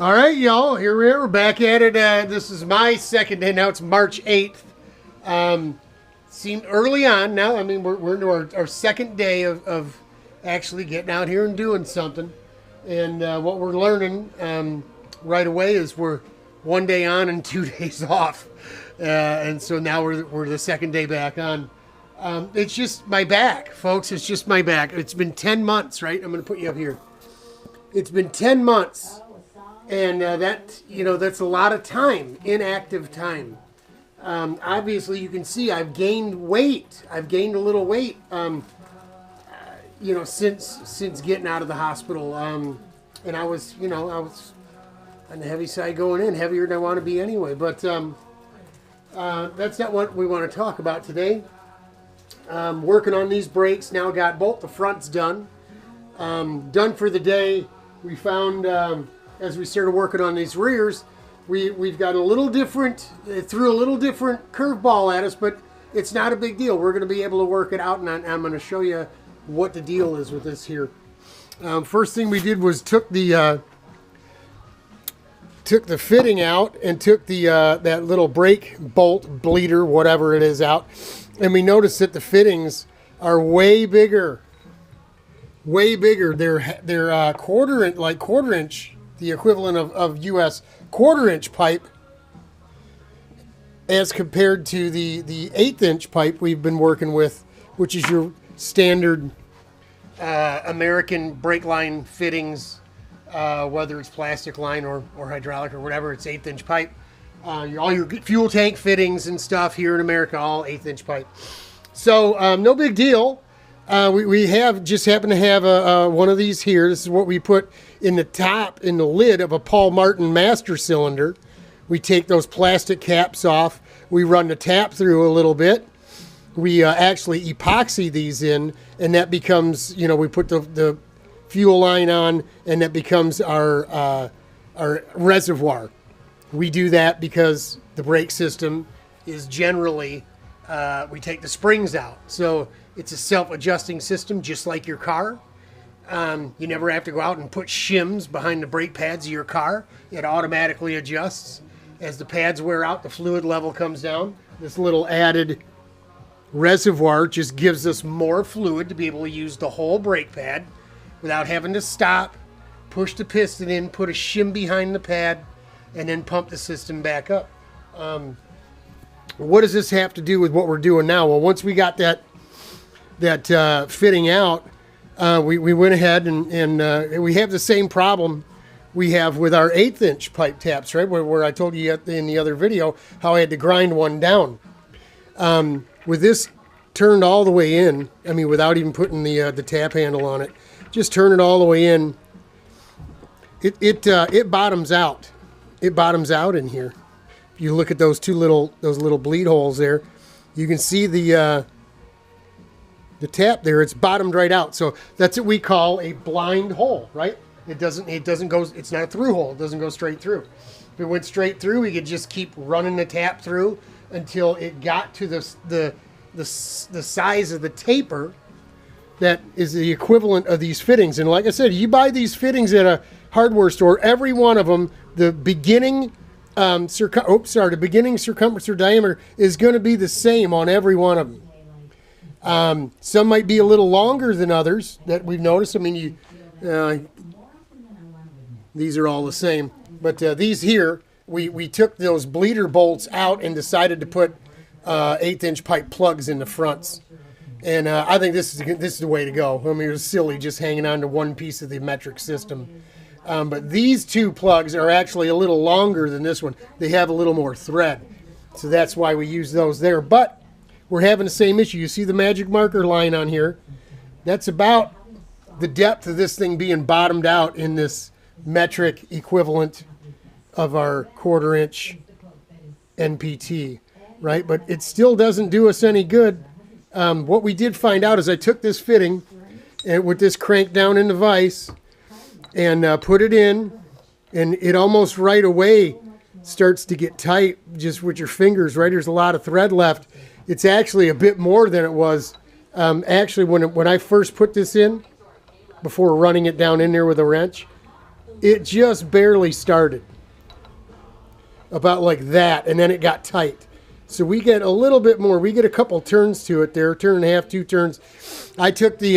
All right, y'all, here we are. We're back at it. This is my second day. Now it's March 8th. Seemed early on now. I mean, we're into our second day of actually getting out here and doing something. And what we're learning right away is we're 1 day on and 2 days off. And so now we're the second day back on. It's just my back, folks. It's just my back. It's been 10 months, right? I'm going to put you up here. It's been 10 months. And that's a lot of time, inactive time. Obviously, you can see I've gained weight. I've gained a little weight, since getting out of the hospital. And I was on the heavy side going in, heavier than I want to be anyway. But that's not what we want to talk about today. Working on these brakes now. Got both the fronts done. Done for the day. We found. As we started working on these rears, we've got a little different, threw a little different curveball at us, but it's not a big deal. We're going to be able to work it out, and I'm going to show you what the deal is with this here. First thing we did was took the fitting out and took the that little brake bolt bleeder, whatever it is, out, and we noticed that the fittings are way bigger. Way bigger. They're quarter inch. The equivalent of U.S. quarter-inch pipe as compared to the 1/8-inch pipe we've been working with, which is your standard American brake line fittings, whether it's plastic line or hydraulic or whatever. It's 1/8-inch pipe. All your fuel tank fittings and stuff here in America, all 1/8-inch pipe. So no big deal. We just happen to have one of these here. This is what we put in the top, in the lid of a Paul Martin master cylinder. We take those plastic caps off. We run the tap through a little bit. We actually epoxy these in, and that becomes, we put the fuel line on, and that becomes our reservoir. We do that because the brake system is generally, we take the springs out. So it's a self-adjusting system, just like your car. You never have to go out and put shims behind the brake pads of your car. It automatically adjusts. As the pads wear out, the fluid level comes down. This little added reservoir just gives us more fluid to be able to use the whole brake pad without having to stop, push the piston in, put a shim behind the pad, and then pump the system back up. What does this have to do with what we're doing now? Well, once we got that fitting out, we went ahead and we have the same problem we have with our 1/8-inch pipe taps, right? Where I told you in the other video how I had to grind one down. With this turned all the way in, I mean, without even putting the tap handle on it, just turn it all the way in. It bottoms out. It bottoms out in here. If you look at those little bleed holes there, you can see the tap there. It's bottomed right out. So that's what we call a blind hole, right? It doesn't go, it's not a through hole. It doesn't go straight through. If it went straight through, we could just keep running the tap through until it got to the size of the taper that is the equivalent of these fittings. And like I said, you buy these fittings at a hardware store, every one of them, the beginning the beginning circumference or diameter is going to be the same on every one of them. Some might be a little longer than others that we've noticed. I mean, these are all the same. But these here, we took those bleeder bolts out and decided to put 1/8-inch pipe plugs in the fronts. And I think this is the way to go. I mean, it was silly just hanging on to one piece of the metric system. But these two plugs are actually a little longer than this one. They have a little more thread. So that's why we use those there. But we're having the same issue. You see the magic marker line on here? That's about the depth of this thing being bottomed out in this metric equivalent of our 1/4 inch NPT, right? But it still doesn't do us any good. What we did find out is I took this fitting and with this crank down in the vise and put it in, and it almost right away starts to get tight just with your fingers, right? There's a lot of thread left. It's actually a bit more than it was. Actually, when I first put this in, before running it down in there with a wrench, it just barely started. About like that, and then it got tight. So we get a little bit more. We get a couple turns to it there, turn and a half, 2 turns. I took the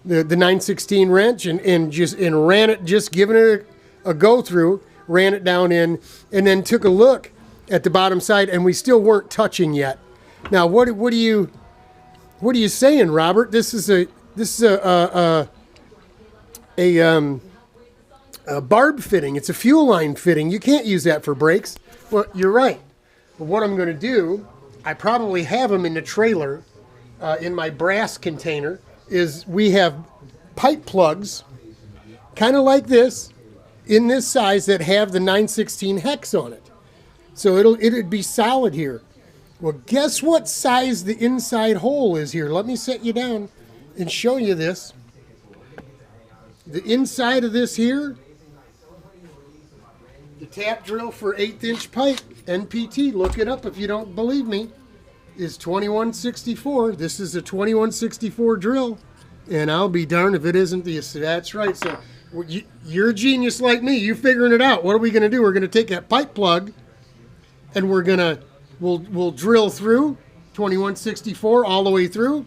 9/16 wrench and ran it, just giving it a go through, ran it down in, and then took a look at the bottom side, and we still weren't touching yet. Now, what are you saying, Robert? This is a barb fitting. It's a fuel line fitting. You can't use that for brakes. Well, you're right. But what I'm going to do, I probably have them in the trailer, in my brass container, is we have pipe plugs, kind of like this, in this size that have the 9/16 hex on it. So it'd be solid here. Well, guess what size the inside hole is here? Let me set you down and show you this. The inside of this here, the tap drill for 1/8" pipe, NPT, look it up if you don't believe me, is 2164. This is a 2164 drill, and I'll be darned if it isn't this. That's right. So you're a genius like me. You're figuring it out. What are we going to do? We're going to take that pipe plug, and we'll drill through 2164 all the way through,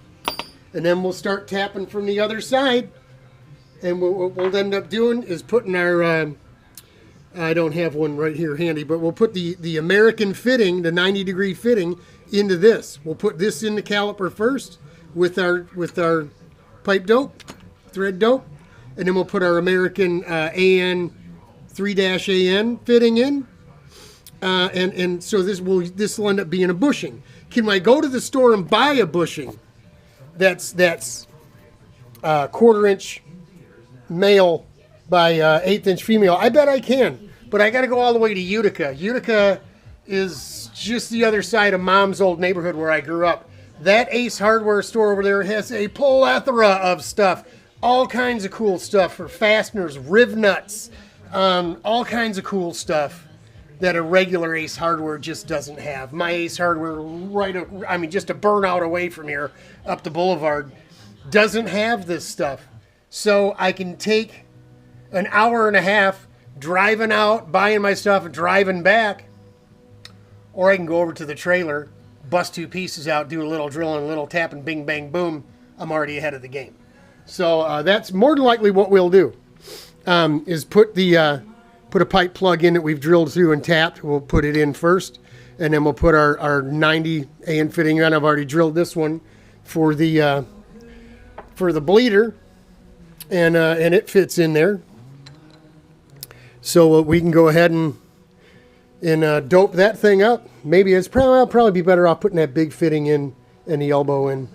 and then we'll start tapping from the other side. And what we'll end up doing is putting our I don't have one right here handy, but we'll put the American fitting, the 90-degree fitting, into this. We'll put this in the caliper first with our pipe dope, thread dope, and then we'll put our American AN 3-AN fitting in, and so this will end up being a bushing. Can I go to the store and buy a bushing that's 1/4" male by 1/8" female? I bet I can, but I got to go all the way to Utica. Utica is just the other side of Mom's old neighborhood where I grew up. That Ace Hardware store over there has a plethora of stuff, all kinds of cool stuff for fasteners, riv nuts, all kinds of cool stuff that a regular Ace Hardware just doesn't have. My Ace Hardware, just a burnout away from here, up the boulevard, doesn't have this stuff. So I can take an hour and a half driving out, buying my stuff, and driving back. Or I can go over to the trailer, bust 2 pieces out, do a little drilling, a little tapping, bing, bang, boom. I'm already ahead of the game. So that's more than likely what we'll do, is put a pipe plug in that we've drilled through and tapped. We'll put it in first, and then we'll put our 90 AN fitting on. I've already drilled this one for the bleeder, and it fits in there. So we can go ahead and dope that thing up. Maybe I'll probably be better off putting that big fitting in and the elbow in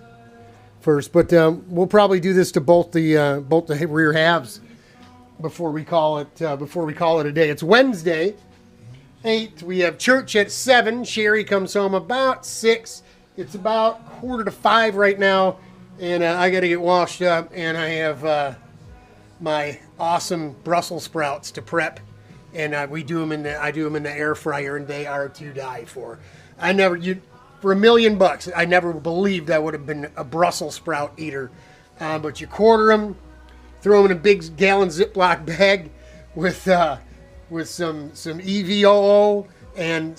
first. But we'll probably do this to both the rear halves before we call it a day. It's Wednesday, 8. We have church at 7. Sherry comes home about 6. It's about 4:45 right now, and I got to get washed up, and I have my awesome Brussels sprouts to prep, and I do them in the air fryer, and they are to die for. For $1 million, I never believed I would have been a Brussels sprout eater, but you quarter them, throw them in a big gallon Ziploc bag with some EVOO and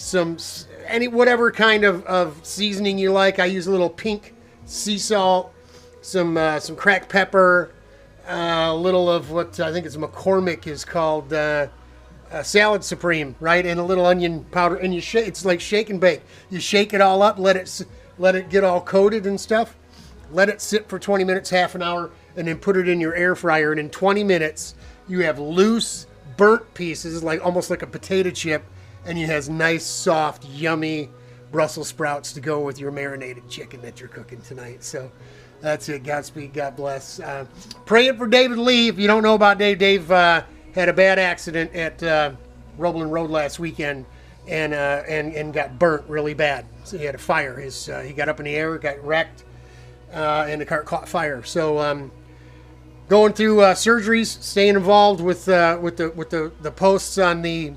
whatever kind of seasoning you like. I use a little pink sea salt, some cracked pepper, a little of what I think is McCormick is called salad supreme, right? And a little onion powder, and it's like shake and bake. You shake it all up, let it get all coated and stuff. Let it sit for 20 minutes, half an hour, and then put it in your air fryer. And in 20 minutes, you have loose, burnt pieces, almost like a potato chip, and you have nice, soft, yummy Brussels sprouts to go with your marinated chicken that you're cooking tonight. So that's it. Godspeed. God bless. Praying for David Lee. If you don't know about Dave had a bad accident at Roebling Road last weekend and got burnt really bad. So he had a fire. He got up in the air, got wrecked, and the car caught fire. So going through surgeries, staying involved with the posts on the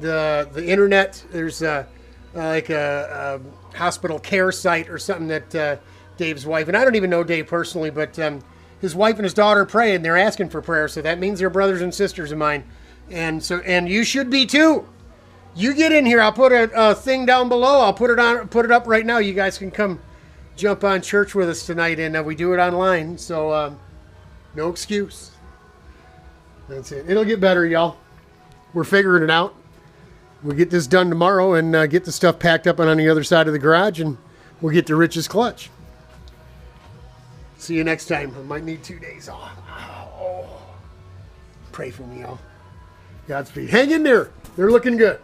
internet. There's a hospital care site or something that Dave's wife, and I don't even know Dave personally, but his wife and his daughter pray, and they're asking for prayer. So that means they're brothers and sisters of mine. And you should be too. You get in here. I'll put a thing down below. I'll put it up right now. You guys can come jump on church with us tonight, and we do it online. So no excuse. That's it. It'll get better, y'all. We're figuring it out. We'll get this done tomorrow and get the stuff packed up and on the other side of the garage, and we'll get to Rich's clutch. See you next time. I might need 2 days off. Oh. Pray for me, y'all. Godspeed. Hang in there. They're looking good.